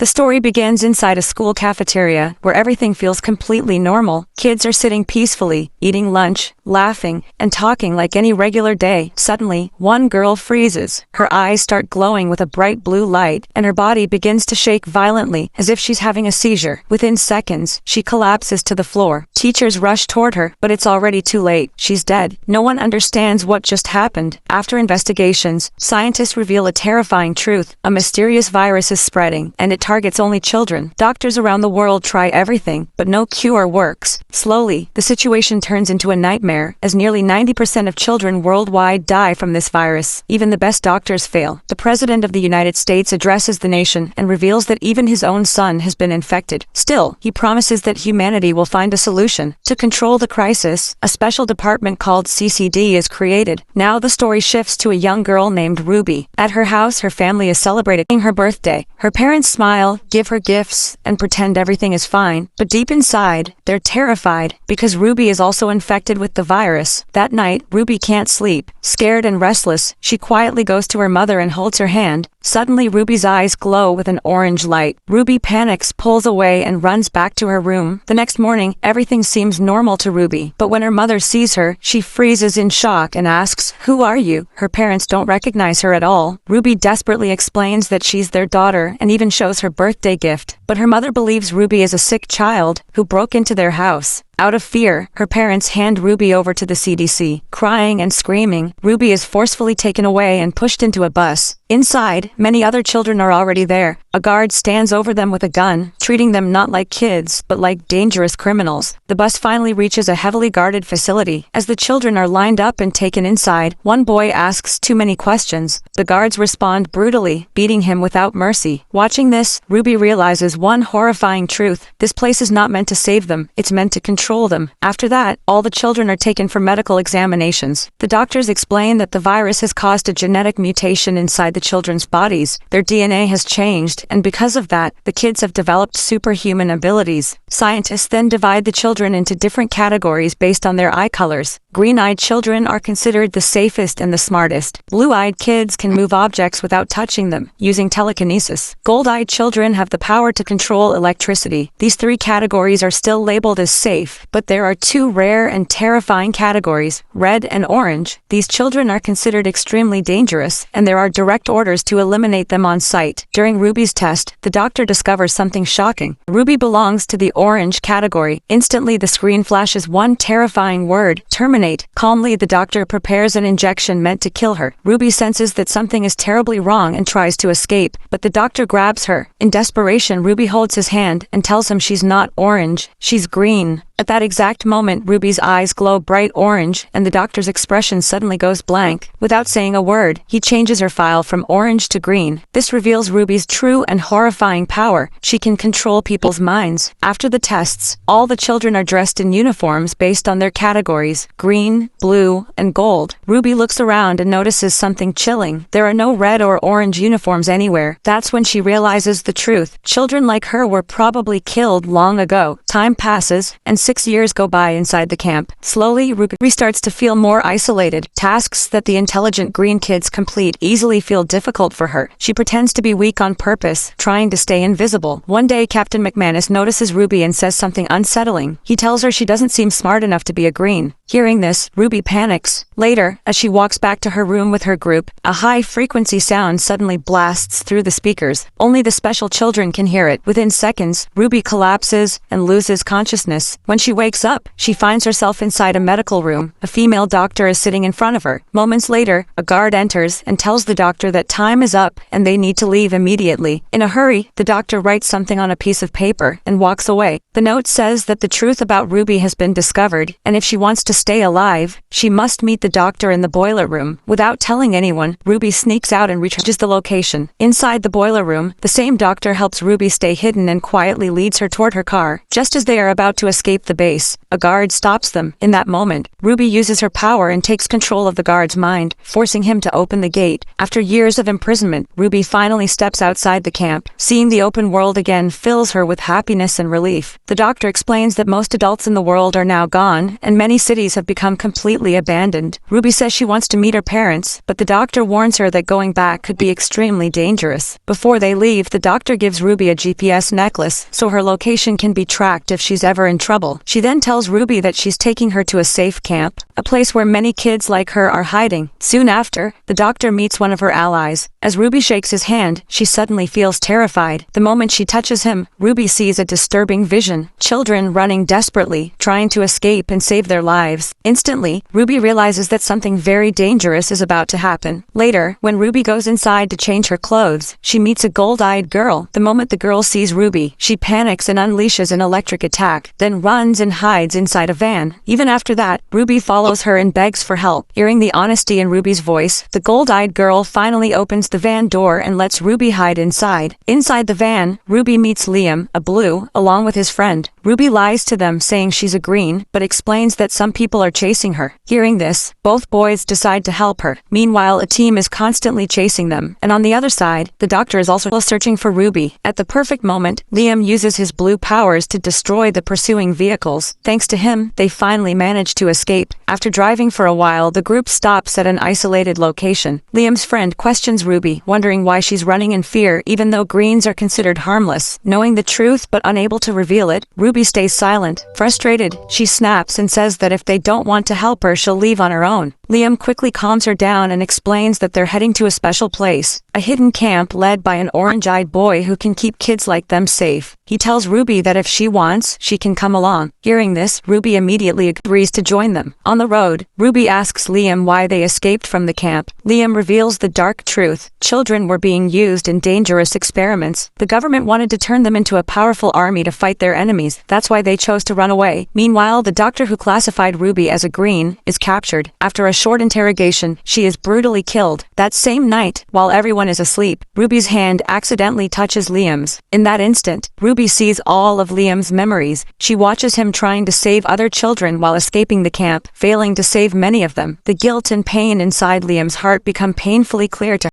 The story begins inside a school cafeteria, where everything feels completely normal. Kids are sitting peacefully, eating lunch, laughing, and talking like any regular day. Suddenly, one girl freezes. Her eyes start glowing with a bright blue light, and her body begins to shake violently, as if she's having a seizure. Within seconds, she collapses to the floor. Teachers rush toward her, but it's already too late. She's dead. No one understands what just happened. After investigations, scientists reveal a terrifying truth. A mysterious virus is spreading, and it targets only children. Doctors around the world try everything, but no cure works. Slowly, the situation turns into a nightmare, as nearly 90% of children worldwide die from this virus. Even the best doctors fail. The President of the United States addresses the nation and reveals that even his own son has been infected. Still, he promises that humanity will find a solution. To control the crisis, a special department called CCD is created. Now the story shifts to a young girl named Ruby. At her house, her family is celebrating her birthday. Her parents smile, give her gifts, and pretend everything is fine. But deep inside, they're terrified, because Ruby is also infected with the virus. That night, Ruby can't sleep. Scared and restless, she quietly goes to her mother and holds her hand. Suddenly, Ruby's eyes glow with an orange light. Ruby panics, pulls away, and runs back to her room. The next morning, everything seems normal to Ruby. But when her mother sees her, she freezes in shock and asks, "Who are you?" Her parents don't recognize her at all. Ruby desperately explains that she's their daughter and even shows her birthday gift. But her mother believes Ruby is a sick child who broke into their house. Out of fear, her parents hand Ruby over to the CDC. Crying and screaming, Ruby is forcefully taken away and pushed into a bus. Inside, many other children are already there. A guard stands over them with a gun, treating them not like kids, but like dangerous criminals. The bus finally reaches a heavily guarded facility. As the children are lined up and taken inside, one boy asks too many questions. The guards respond brutally, beating him without mercy. Watching this, Ruby realizes one horrifying truth. This place is not meant to save them, it's meant to control them. After that, all the children are taken for medical examinations. The doctors explain that the virus has caused a genetic mutation inside the children's bodies. Their DNA has changed, and because of that, the kids have developed superhuman abilities. Scientists then divide the children into different categories based on their eye colors. Green-eyed children are considered the safest and the smartest. Blue-eyed kids can move objects without touching them, using telekinesis. Gold-eyed children have the power to control electricity. These three categories are still labeled as safe, but there are two rare and terrifying categories, red and orange. These children are considered extremely dangerous, and there are direct orders to eliminate them on sight. During Ruby's test, the doctor discovers something shocking. Ruby belongs to the orange category. Instantly, the screen flashes one terrifying word, terminate. Calmly, the doctor prepares an injection meant to kill her. Ruby senses that something is terribly wrong and tries to escape, but the doctor grabs her. In desperation, Ruby holds his hand and tells him she's not orange, she's green. At that exact moment, Ruby's eyes glow bright orange, and the doctor's expression suddenly goes blank. Without saying a word, he changes her file from orange to green. This reveals Ruby's true and horrifying power. She can control people's minds. After the tests, all the children are dressed in uniforms based on their categories, green, blue, and gold. Ruby looks around and notices something chilling. There are no red or orange uniforms anywhere. That's when she realizes the truth. Children like her were probably killed long ago. Time passes, and 6 years go by inside the camp. Slowly, Ruby starts to feel more isolated. Tasks that the intelligent green kids complete easily feel difficult for her. She pretends to be weak on purpose, trying to stay invisible. One day, Captain McManus notices Ruby and says something unsettling. He tells her she doesn't seem smart enough to be a green. Hearing this, Ruby panics. Later, as she walks back to her room with her group, a high-frequency sound suddenly blasts through the speakers. Only the special children can hear it. Within seconds, Ruby collapses and loses consciousness. When she wakes up, she finds herself inside a medical room. A female doctor is sitting in front of her. Moments later, a guard enters and tells the doctor that time is up and they need to leave immediately. In a hurry, the doctor writes something on a piece of paper and walks away. The note says that the truth about Ruby has been discovered, and if she wants to stay alive, she must meet the doctor in the boiler room. Without telling anyone, Ruby sneaks out and reaches the location. Inside the boiler room, the same doctor helps Ruby stay hidden and quietly leads her toward her car. Just as they are about to escape the base, a guard stops them. In that moment, Ruby uses her power and takes control of the guard's mind, forcing him to open the gate. After years of imprisonment, Ruby finally steps outside the camp. Seeing the open world again fills her with happiness and relief. The doctor explains that most adults in the world are now gone, and many cities have become completely abandoned. Ruby says she wants to meet her parents, but the doctor warns her that going back could be extremely dangerous. Before they leave, the doctor gives Ruby a GPS necklace so her location can be tracked if she's ever in trouble. She then tells Ruby that she's taking her to a safe camp, a place where many kids like her are hiding. Soon after, the doctor meets one of her allies. As Ruby shakes his hand, she suddenly feels terrified. The moment she touches him, Ruby sees a disturbing vision. Children running desperately, trying to escape and save their lives. Instantly, Ruby realizes that something very dangerous is about to happen. Later, when Ruby goes inside to change her clothes, she meets a gold-eyed girl. The moment the girl sees Ruby, she panics and unleashes an electric attack, then runs and hides inside a van. Even after that, Ruby follows her and begs for help. Hearing the honesty in Ruby's voice, the gold-eyed girl finally opens the van door and lets Ruby hide inside. Inside the van, Ruby meets Liam, a blue, along with his friend. Ruby lies to them saying she's a green, but explains that some people are chasing her. Hearing this, both boys decide to help her. Meanwhile, a team is constantly chasing them, and on the other side, the doctor is also searching for Ruby. At the perfect moment, Liam uses his blue powers to destroy the pursuing vehicles. Thanks to him, they finally manage to escape. After driving for a while, the group stops at an isolated location. Liam's friend questions Ruby, wondering why she's running in fear even though greens are considered harmless. Knowing the truth but unable to reveal it, Ruby stays silent. Frustrated, she snaps and says that if they don't want to help her, she'll leave on her own. Liam quickly calms her down and explains that they're heading to a special place, a hidden camp led by an orange-eyed boy who can keep kids like them safe. He tells Ruby that if she wants, she can come along. Hearing this, Ruby immediately agrees to join them. On the road, Ruby asks Liam why they escaped from the camp. Liam reveals the dark truth. Children were being used in dangerous experiments. The government wanted to turn them into a powerful army to fight their enemies. That's why they chose to run away. Meanwhile, the doctor who classified Ruby as a green is captured. After a short interrogation, she is brutally killed. That same night, while everyone is asleep, Ruby's hand accidentally touches Liam's. In that instant, Ruby sees all of Liam's memories. She watches him trying to save other children while escaping the camp, failing to save many of them. The guilt and pain inside Liam's heart become painfully clear to her.